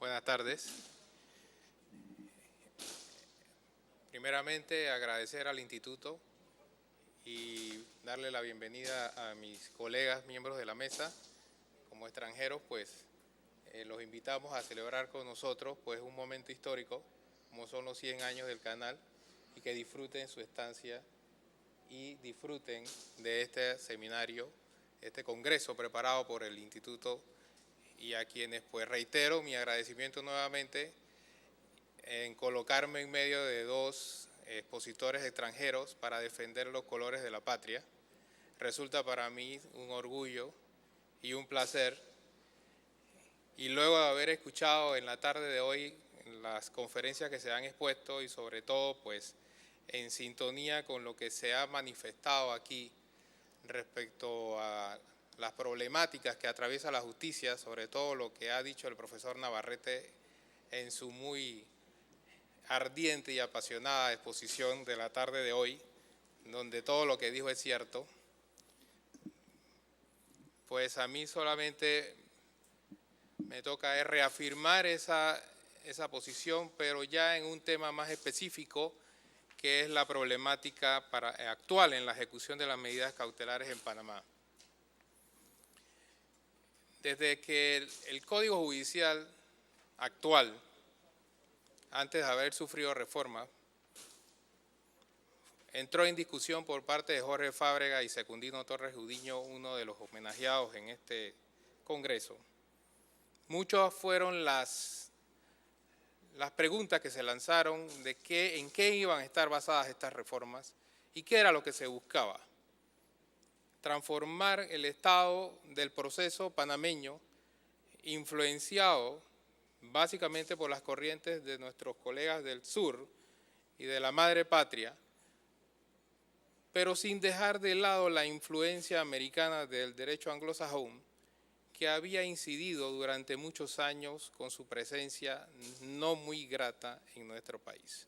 Buenas tardes. Primeramente, agradecer al Instituto y darle la bienvenida a mis colegas, miembros de la mesa. Como extranjeros, pues los invitamos a celebrar con nosotros pues un momento histórico, como son los 100 años del canal, y que disfruten su estancia y disfruten de este seminario, este congreso preparado por el Instituto, y a quienes pues reitero mi agradecimiento nuevamente en colocarme en medio de dos expositores extranjeros para defender los colores de la patria. Resulta para mí un orgullo y un placer. Y luego de haber escuchado en la tarde de hoy las conferencias que se han expuesto y sobre todo pues en sintonía con lo que se ha manifestado aquí respecto a las problemáticas que atraviesa la justicia, sobre todo lo que ha dicho el profesor Navarrete en su muy ardiente y apasionada exposición de la tarde de hoy, donde todo lo que dijo es cierto, pues a mí solamente me toca reafirmar esa posición, pero ya en un tema más específico, que es la problemática actual en la ejecución de las medidas cautelares en Panamá. Desde que el Código Judicial actual, antes de haber sufrido reforma, entró en discusión por parte de Jorge Fábrega y Secundino Torres Judiño, uno de los homenajeados en este Congreso. Muchas fueron las preguntas que se lanzaron de en qué iban a estar basadas estas reformas y qué era lo que se buscaba. Transformar el estado del proceso panameño, influenciado básicamente por las corrientes de nuestros colegas del sur y de la madre patria, pero sin dejar de lado la influencia americana del derecho anglosajón, que había incidido durante muchos años con su presencia no muy grata en nuestro país.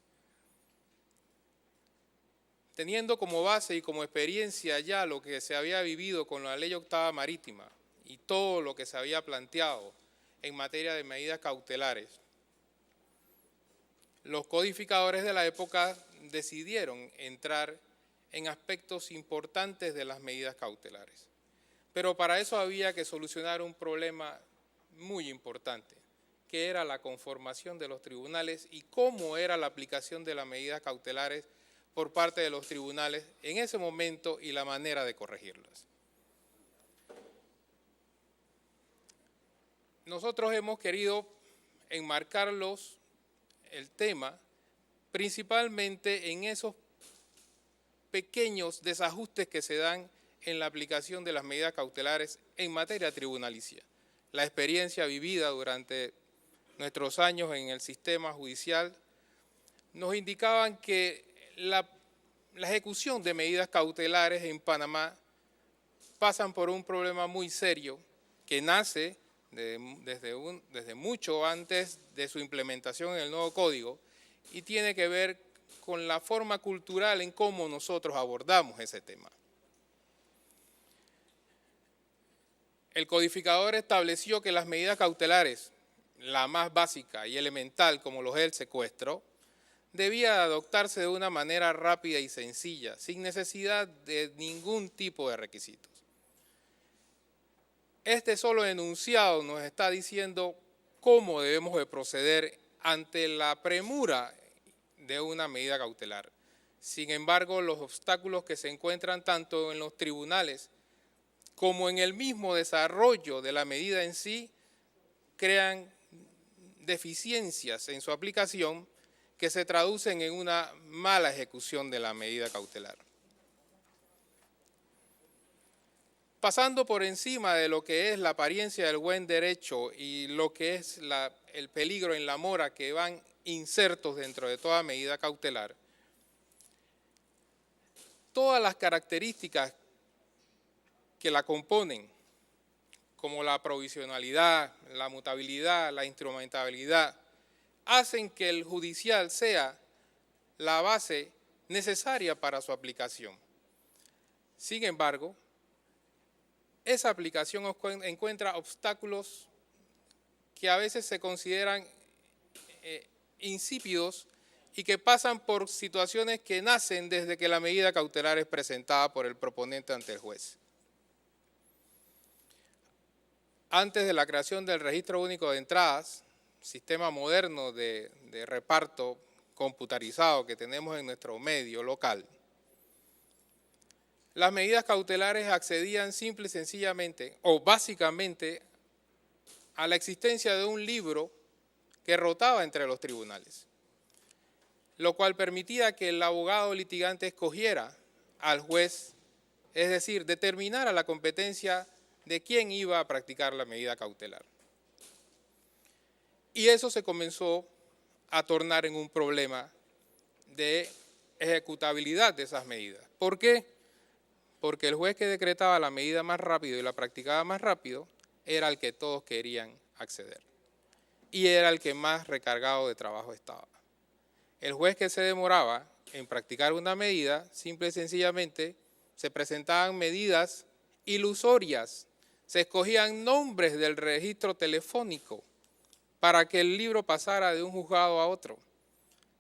Teniendo como base y como experiencia ya lo que se había vivido con la Ley Octava Marítima y todo lo que se había planteado en materia de medidas cautelares, los codificadores de la época decidieron entrar en aspectos importantes de las medidas cautelares. Pero para eso había que solucionar un problema muy importante, que era la conformación de los tribunales y cómo era la aplicación de las medidas cautelares por parte de los tribunales en ese momento y la manera de corregirlas. Nosotros hemos querido enmarcarlos el tema principalmente en esos pequeños desajustes que se dan en la aplicación de las medidas cautelares en materia tribunalicia. La experiencia vivida durante nuestros años en el sistema judicial nos indicaban que la ejecución de medidas cautelares en Panamá pasan por un problema muy serio que nace desde mucho antes de su implementación en el nuevo código y tiene que ver con la forma cultural en cómo nosotros abordamos ese tema. El codificador estableció que las medidas cautelares, la más básica y elemental como lo es el secuestro, debía adoptarse de una manera rápida y sencilla, sin necesidad de ningún tipo de requisitos. Este solo enunciado nos está diciendo cómo debemos de proceder ante la premura de una medida cautelar. Sin embargo, los obstáculos que se encuentran tanto en los tribunales como en el mismo desarrollo de la medida en sí crean deficiencias en su aplicación que se traducen en una mala ejecución de la medida cautelar. Pasando por encima de lo que es la apariencia del buen derecho y lo que es el peligro en la mora que van insertos dentro de toda medida cautelar, todas las características que la componen, como la provisionalidad, la mutabilidad, la instrumentabilidad, hacen que el judicial sea la base necesaria para su aplicación. Sin embargo, esa aplicación encuentra obstáculos que a veces se consideran insípidos y que pasan por situaciones que nacen desde que la medida cautelar es presentada por el proponente ante el juez. Antes de la creación del Registro Único de Entradas, sistema moderno de reparto computarizado que tenemos en nuestro medio local, las medidas cautelares accedían simple y sencillamente o básicamente a la existencia de un libro que rotaba entre los tribunales, lo cual permitía que el abogado litigante escogiera al juez, es decir, determinara la competencia de quién iba a practicar la medida cautelar. Y eso se comenzó a tornar en un problema de ejecutabilidad de esas medidas. ¿Por qué? Porque el juez que decretaba la medida más rápido y la practicaba más rápido era el que todos querían acceder y era el que más recargado de trabajo estaba. El juez que se demoraba en practicar una medida, simple y sencillamente se presentaban medidas ilusorias, se escogían nombres del registro telefónico para que el libro pasara de un juzgado a otro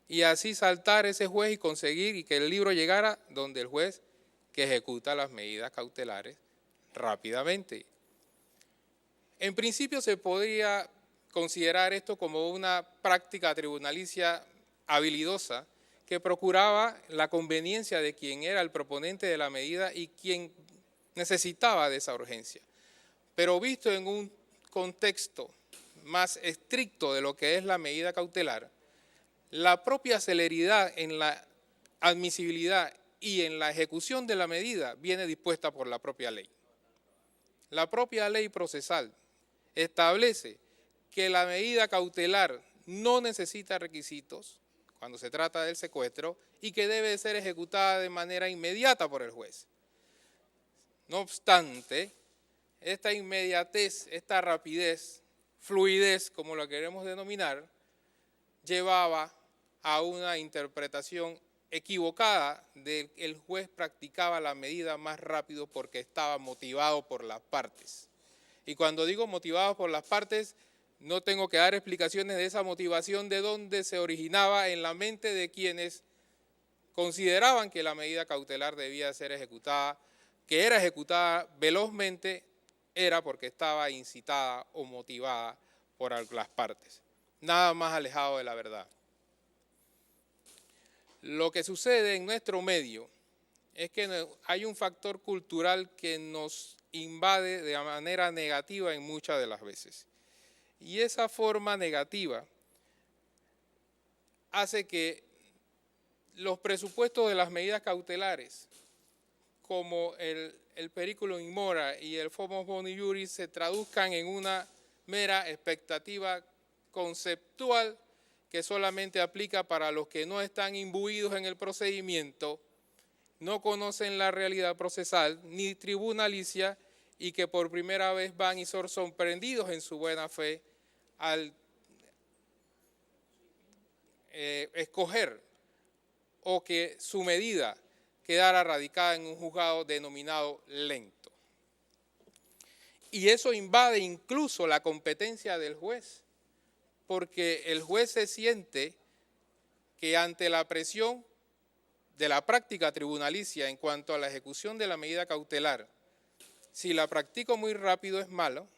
y así saltar ese juez y conseguir y que el libro llegara donde el juez que ejecuta las medidas cautelares rápidamente. En principio se podría considerar esto como una práctica tribunalicia habilidosa que procuraba la conveniencia de quien era el proponente de la medida y quien necesitaba de esa urgencia. Pero visto en un contexto más estricto de lo que es la medida cautelar, la propia celeridad en la admisibilidad y en la ejecución de la medida viene dispuesta por la propia ley. La propia ley procesal establece que la medida cautelar no necesita requisitos cuando se trata del secuestro y que debe ser ejecutada de manera inmediata por el juez. No obstante, esta inmediatez, esta rapidez, fluidez, como la queremos denominar, llevaba a una interpretación equivocada de que el juez practicaba la medida más rápido porque estaba motivado por las partes. Y cuando digo motivado por las partes, no tengo que dar explicaciones de esa motivación de dónde se originaba en la mente de quienes consideraban que la medida cautelar debía ser ejecutada, que era ejecutada velozmente, era porque estaba incitada o motivada por las partes. Nada más alejado de la verdad. Lo que sucede en nuestro medio es que hay un factor cultural que nos invade de manera negativa en muchas de las veces. Y esa forma negativa hace que los presupuestos de las medidas cautelares, como el periculum in mora y el fomus boni juris, se traduzcan en una mera expectativa conceptual que solamente aplica para los que no están imbuidos en el procedimiento, no conocen la realidad procesal ni tribunalicia y que por primera vez van y son sorprendidos en su buena fe al escoger o que su medida quedara radicada en un juzgado denominado lento. Y eso invade incluso la competencia del juez, porque el juez se siente que ante la presión de la práctica tribunalicia en cuanto a la ejecución de la medida cautelar, si la practico muy rápido es malo,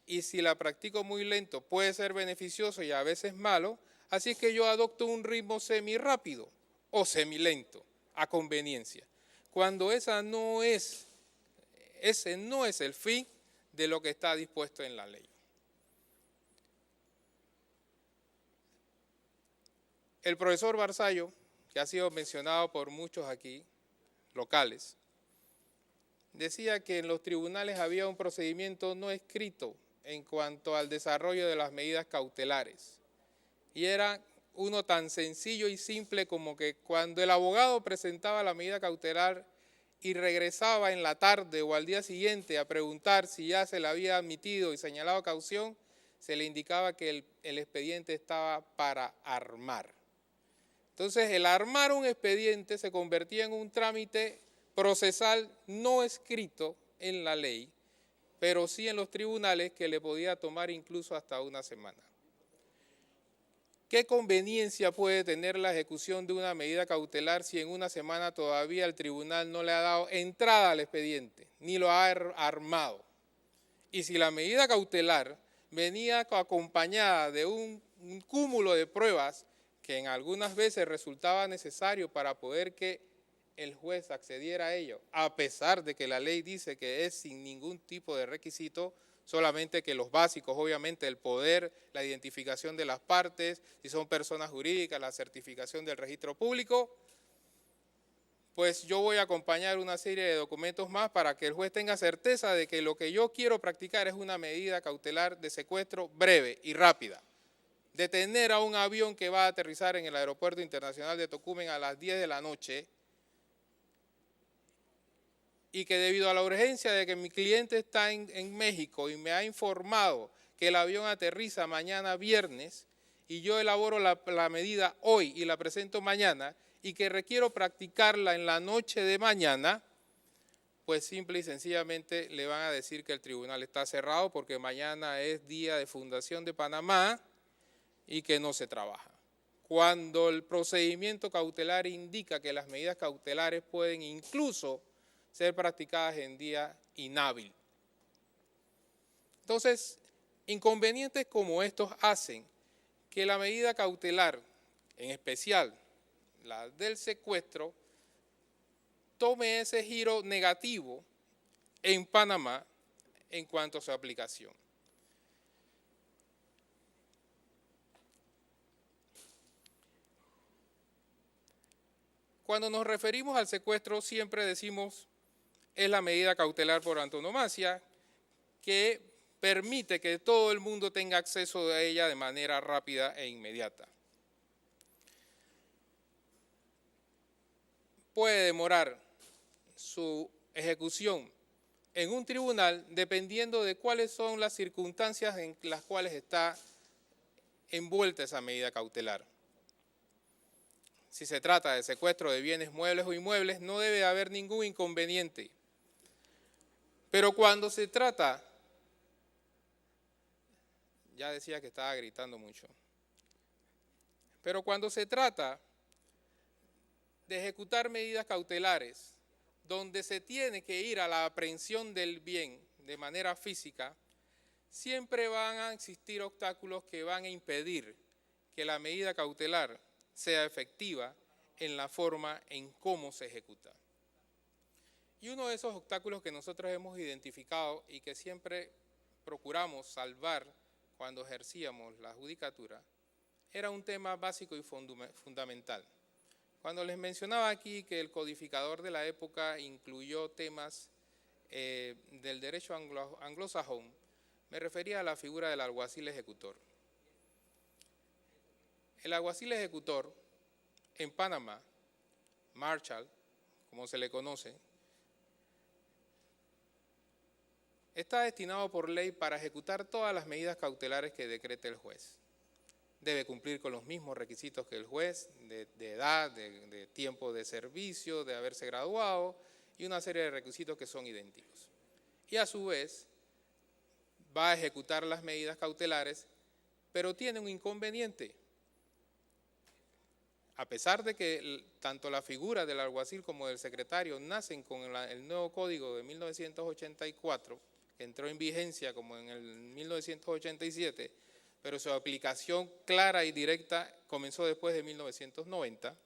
y si la practico muy lento puede ser beneficioso y a veces malo, así es que yo adopto un ritmo semirápido o semilento a conveniencia, cuando ese no es el fin de lo que está dispuesto en la ley. El profesor Barzallo, que ha sido mencionado por muchos aquí, locales, decía que en los tribunales había un procedimiento no escrito en cuanto al desarrollo de las medidas cautelares. Y era uno tan sencillo y simple como que cuando el abogado presentaba la medida cautelar y regresaba en la tarde o al día siguiente a preguntar si ya se le había admitido y señalado caución, se le indicaba que el expediente estaba para armar. Entonces, el armar un expediente se convertía en un trámite procesal no escrito en la ley pero sí en los tribunales, que le podía tomar incluso hasta una semana. ¿Qué conveniencia puede tener la ejecución de una medida cautelar si en una semana todavía el tribunal no le ha dado entrada al expediente, ni lo ha armado? Y si la medida cautelar venía acompañada de un cúmulo de pruebas que en algunas veces resultaba necesario para poder que el juez accediera a ello, a pesar de que la ley dice que es sin ningún tipo de requisito, solamente que los básicos, obviamente, el poder, la identificación de las partes, si son personas jurídicas, la certificación del registro público, pues yo voy a acompañar una serie de documentos más para que el juez tenga certeza de que lo que yo quiero practicar es una medida cautelar de secuestro breve y rápida. Detener a un avión que va a aterrizar en el Aeropuerto Internacional de Tocumen a las 10 de la noche y que debido a la urgencia de que mi cliente está en México y me ha informado que el avión aterriza mañana viernes y yo elaboro la medida hoy y la presento mañana y que requiero practicarla en la noche de mañana, pues simple y sencillamente le van a decir que el tribunal está cerrado porque mañana es día de fundación de Panamá y que no se trabaja. Cuando el procedimiento cautelar indica que las medidas cautelares pueden incluso ser practicadas en día inhábil. Entonces, inconvenientes como estos hacen que la medida cautelar, en especial la del secuestro, tome ese giro negativo en Panamá en cuanto a su aplicación. Cuando nos referimos al secuestro, siempre decimos es la medida cautelar por antonomasia que permite que todo el mundo tenga acceso a ella de manera rápida e inmediata. Puede demorar su ejecución en un tribunal dependiendo de cuáles son las circunstancias en las cuales está envuelta esa medida cautelar. Si se trata de secuestro de bienes muebles o inmuebles, no debe haber ningún inconveniente. Pero cuando se trata, ya decía que estaba gritando mucho, pero cuando se trata de ejecutar medidas cautelares donde se tiene que ir a la aprehensión del bien de manera física, siempre van a existir obstáculos que van a impedir que la medida cautelar sea efectiva en la forma en cómo se ejecuta. Y uno de esos obstáculos que nosotros hemos identificado y que siempre procuramos salvar cuando ejercíamos la judicatura, era un tema básico y fundamental. Cuando les mencionaba aquí que el codificador de la época incluyó temas del derecho anglosajón, me refería a la figura del alguacil ejecutor. El alguacil ejecutor en Panamá, Marshal, como se le conoce, está destinado por ley para ejecutar todas las medidas cautelares que decrete el juez. Debe cumplir con los mismos requisitos que el juez, de edad, de tiempo de servicio, de haberse graduado y una serie de requisitos que son idénticos. Y a su vez va a ejecutar las medidas cautelares, pero tiene un inconveniente. A pesar de que tanto la figura del alguacil como del secretario nacen con el nuevo código de 1984, que entró en vigencia como en el 1987, pero su aplicación clara y directa comenzó después de 1990,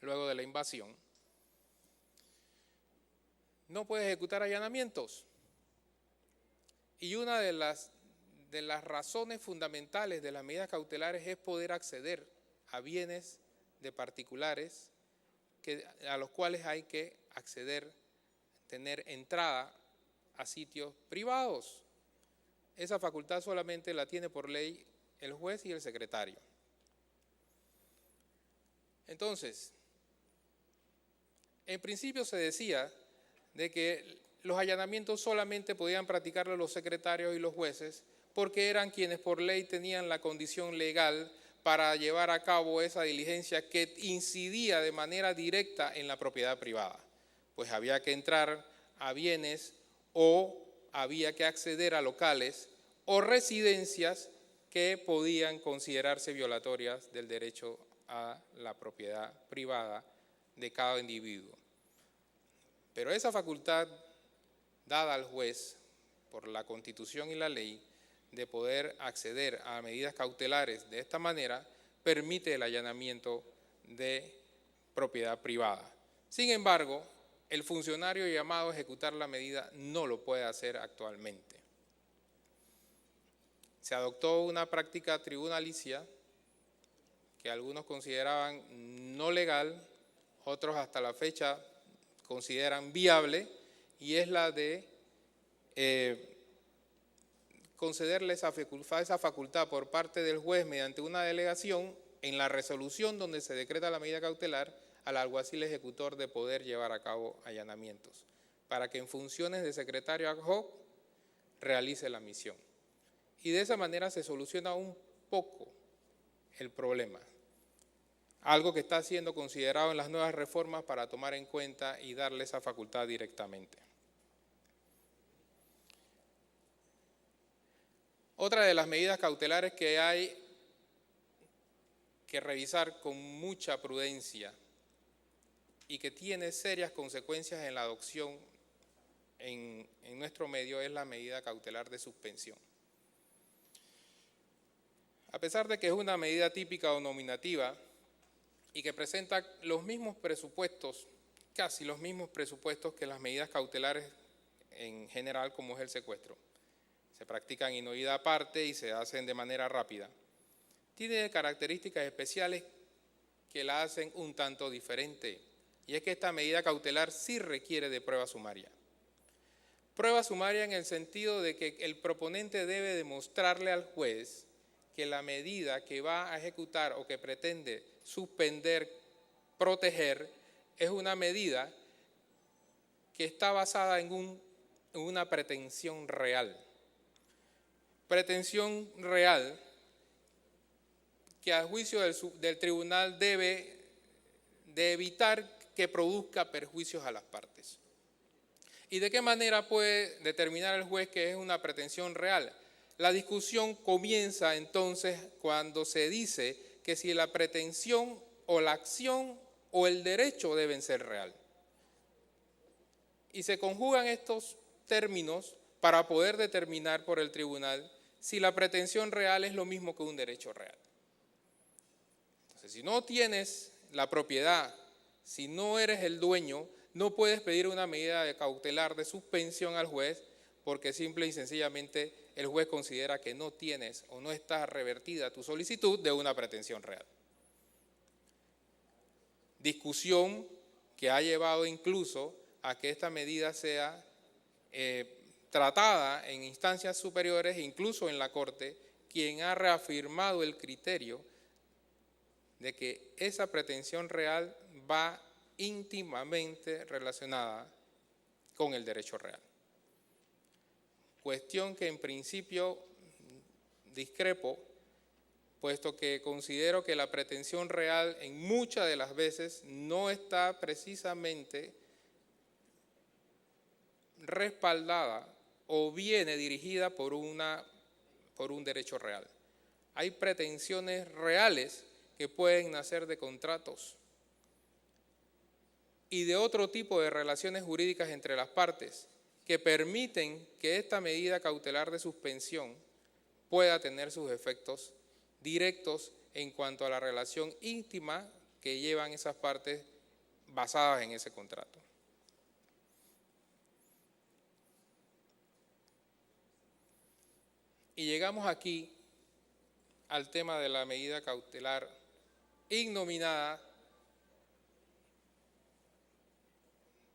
luego de la invasión, no puede ejecutar allanamientos. Y una de las razones fundamentales de las medidas cautelares es poder acceder a bienes de particulares a los cuales hay que acceder, tener entrada a sitios privados. Esa facultad solamente la tiene por ley el juez y el secretario. Entonces, en principio se decía de que los allanamientos solamente podían practicarlos los secretarios y los jueces porque eran quienes por ley tenían la condición legal para llevar a cabo esa diligencia que incidía de manera directa en la propiedad privada. Pues había que entrar a bienes o había que acceder a locales o residencias que podían considerarse violatorias del derecho a la propiedad privada de cada individuo. Pero esa facultad dada al juez por la Constitución y la ley de poder acceder a medidas cautelares de esta manera permite el allanamiento de propiedad privada. Sin embargo, el funcionario llamado a ejecutar la medida no lo puede hacer actualmente. Se adoptó una práctica tribunalicia que algunos consideraban no legal, otros hasta la fecha consideran viable, y es la de concederle esa facultad por parte del juez mediante una delegación en la resolución donde se decreta la medida cautelar al alguacil ejecutor de poder llevar a cabo allanamientos, para que en funciones de secretario ad hoc realice la misión. Y de esa manera se soluciona un poco el problema, algo que está siendo considerado en las nuevas reformas para tomar en cuenta y darle esa facultad directamente. Otra de las medidas cautelares que hay que revisar con mucha prudencia y que tiene serias consecuencias en la adopción en nuestro medio es la medida cautelar de suspensión. A pesar de que es una medida típica o nominativa y que presenta los mismos presupuestos, casi los mismos presupuestos que las medidas cautelares en general, como es el secuestro, se practican in oída aparte y se hacen de manera rápida, tiene características especiales que la hacen un tanto diferente, y es que esta medida cautelar sí requiere de prueba sumaria. Prueba sumaria en el sentido de que el proponente debe demostrarle al juez que la medida que va a ejecutar o que pretende suspender, proteger, es una medida que está basada en una pretensión real. Pretensión real que a juicio del tribunal debe de evitar que produzca perjuicios a las partes. ¿Y de qué manera puede determinar el juez que es una pretensión real? La discusión comienza entonces cuando se dice que si la pretensión o la acción o el derecho deben ser real. Y se conjugan estos términos para poder determinar por el tribunal si la pretensión real es lo mismo que un derecho real. Entonces, si no tienes la propiedad, si no eres el dueño, no puedes pedir una medida de cautelar de suspensión al juez porque simple y sencillamente el juez considera que no tienes o no está revertida tu solicitud de una pretensión real. Discusión que ha llevado incluso a que esta medida sea tratada en instancias superiores, incluso en la Corte, quien ha reafirmado el criterio de que esa pretensión real va íntimamente relacionada con el derecho real. Cuestión que en principio discrepo, puesto que considero que la pretensión real en muchas de las veces no está precisamente respaldada o viene dirigida por un derecho real. Hay pretensiones reales que pueden nacer de contratos y de otro tipo de relaciones jurídicas entre las partes que permiten que esta medida cautelar de suspensión pueda tener sus efectos directos en cuanto a la relación íntima que llevan esas partes basadas en ese contrato. Y llegamos aquí al tema de la medida cautelar ignominada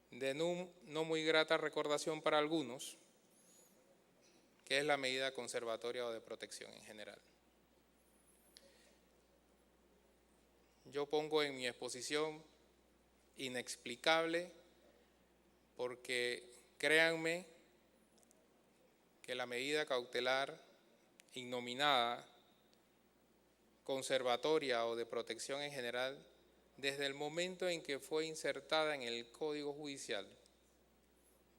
de no muy grata recordación para algunos, que es la medida conservatoria o de protección en general. Yo pongo en mi exposición inexplicable porque créanme que la medida cautelar ignominada, conservatoria o de protección en general, desde el momento en que fue insertada en el Código Judicial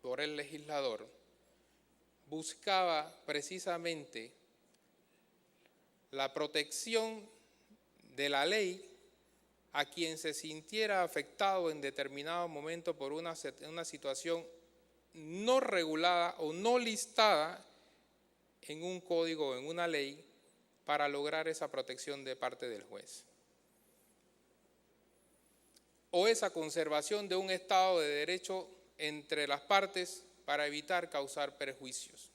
por el legislador, buscaba precisamente la protección de la ley a quien se sintiera afectado en determinado momento por una situación no regulada o no listada en un código o en una ley para lograr esa protección de parte del juez. O esa conservación de un Estado de Derecho entre las partes para evitar causar perjuicios.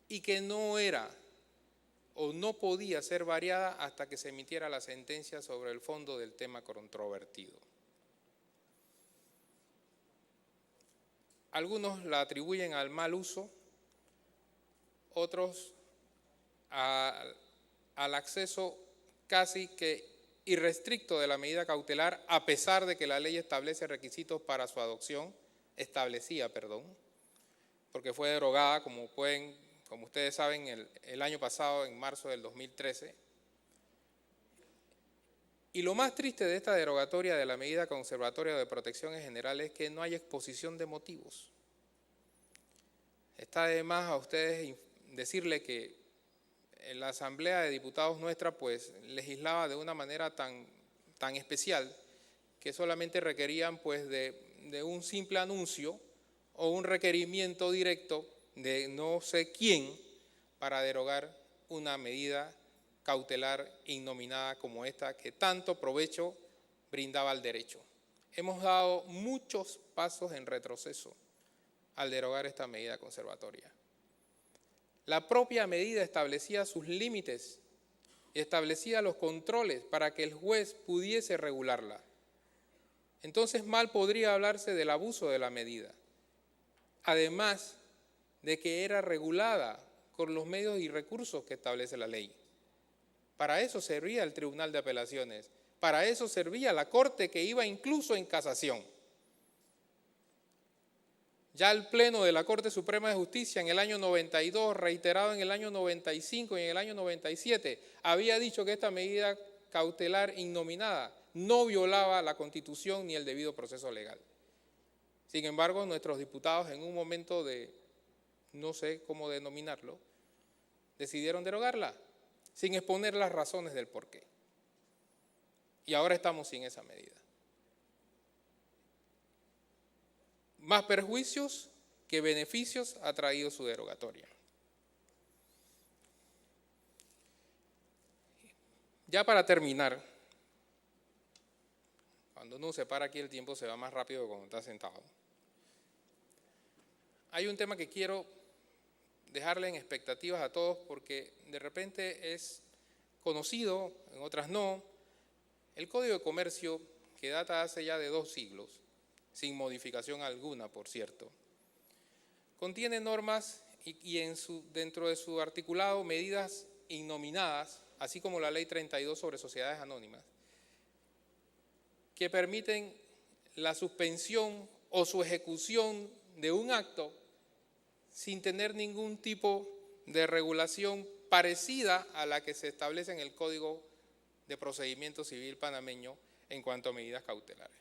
Y que no era o no podía ser variada hasta que se emitiera la sentencia sobre el fondo del tema controvertido. Algunos la atribuyen al mal uso, otros al acceso casi que irrestricto de la medida cautelar, a pesar de que la ley establece requisitos para su adopción, porque fue derogada, como ustedes saben, el año pasado, en marzo del 2013. Y lo más triste de esta derogatoria de la medida conservatoria de protección en general es que no hay exposición de motivos. Está de más a ustedes decirle que en la Asamblea de Diputados nuestra pues legislaba de una manera tan especial que solamente requerían pues de un simple anuncio o un requerimiento directo de no sé quién para derogar una medida cautelar innominada como esta que tanto provecho brindaba al derecho. Hemos dado muchos pasos en retroceso al derogar esta medida conservatoria. La propia medida establecía sus límites y establecía los controles para que el juez pudiese regularla. Entonces mal podría hablarse del abuso de la medida, además de que era regulada con los medios y recursos que establece la ley. Para eso servía el Tribunal de Apelaciones, para eso servía la Corte que iba incluso en casación. Ya el Pleno de la Corte Suprema de Justicia en el año 92, reiterado en el año 95 y en el año 97, había dicho que esta medida cautelar innominada no violaba la Constitución ni el debido proceso legal. Sin embargo, nuestros diputados en un momento de, no sé cómo denominarlo, decidieron derogarla, sin exponer las razones del porqué. Y ahora estamos sin esa medida. Más perjuicios que beneficios ha traído su derogatoria. Ya para terminar, cuando uno se para aquí el tiempo se va más rápido que cuando está sentado. Hay un tema que quiero dejarle en expectativas a todos porque de repente es conocido, en otras no. El Código de Comercio, que data hace ya de 2 siglos, sin modificación alguna, por cierto, contiene normas y dentro de su articulado medidas innominadas, así como la Ley 32 sobre sociedades anónimas, que permiten la suspensión o su ejecución de un acto sin tener ningún tipo de regulación parecida a la que se establece en el Código de Procedimiento Civil panameño en cuanto a medidas cautelares.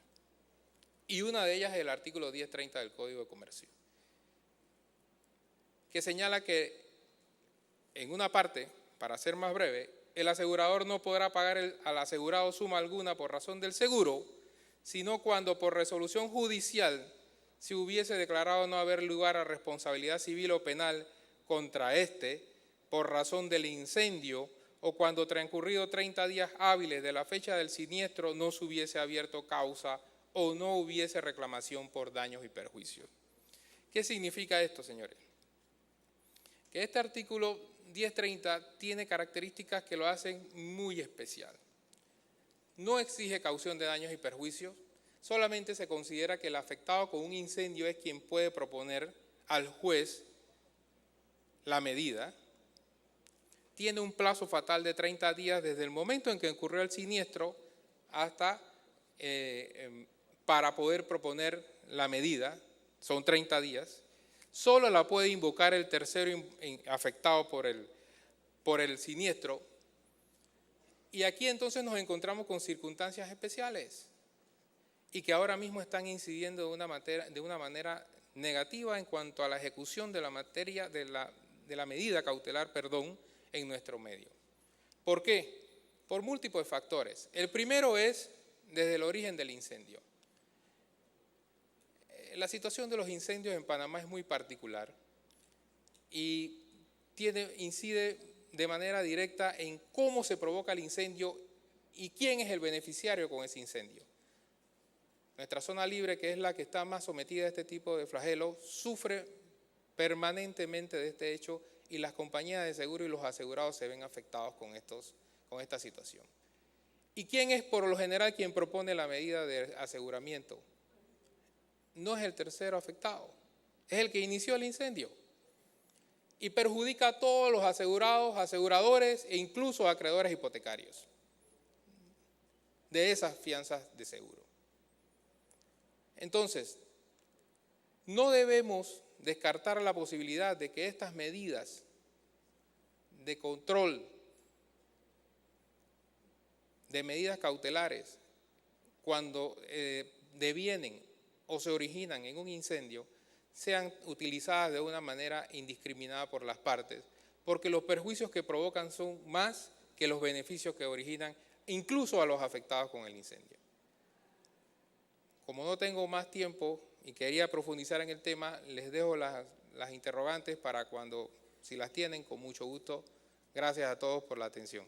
Y una de ellas es el artículo 1030 del Código de Comercio, que señala que en una parte, para ser más breve, el asegurador no podrá pagar al asegurado suma alguna por razón del seguro, sino cuando por resolución judicial se hubiese declarado no haber lugar a responsabilidad civil o penal contra éste por razón del incendio o cuando transcurrido 30 días hábiles de la fecha del siniestro no se hubiese abierto causa o no hubiese reclamación por daños y perjuicios. ¿Qué significa esto, señores? Que este artículo 1030 tiene características que lo hacen muy especial. No exige caución de daños y perjuicios, solamente se considera que el afectado con un incendio es quien puede proponer al juez la medida. Tiene un plazo fatal de 30 días desde el momento en que ocurrió el siniestro hasta para poder proponer la medida, son 30 días. Solo la puede invocar el tercero afectado por el siniestro. Y aquí entonces nos encontramos con circunstancias especiales y que ahora mismo están incidiendo de una manera negativa en cuanto a la ejecución de la materia de la medida cautelar, en nuestro medio. ¿Por qué? Por múltiples factores. El primero es desde el origen del incendio. La situación de los incendios en Panamá es muy particular y incide de manera directa en cómo se provoca el incendio y quién es el beneficiario con ese incendio. Nuestra zona libre, que es la que está más sometida a este tipo de flagelos, sufre permanentemente de este hecho y las compañías de seguro y los asegurados se ven afectados con esta situación. ¿Y quién es por lo general quien propone la medida de aseguramiento? No es el tercero afectado, es el que inició el incendio y perjudica a todos los asegurados, aseguradores e incluso a acreedores hipotecarios de esas fianzas de seguro. Entonces, no debemos descartar la posibilidad de que estas medidas de control, de medidas cautelares, cuando devienen o se originan en un incendio, sean utilizadas de una manera indiscriminada por las partes, porque los perjuicios que provocan son más que los beneficios que originan, incluso a los afectados con el incendio. Como no tengo más tiempo y quería profundizar en el tema, les dejo las interrogantes para cuando, si las tienen, con mucho gusto. Gracias a todos por la atención.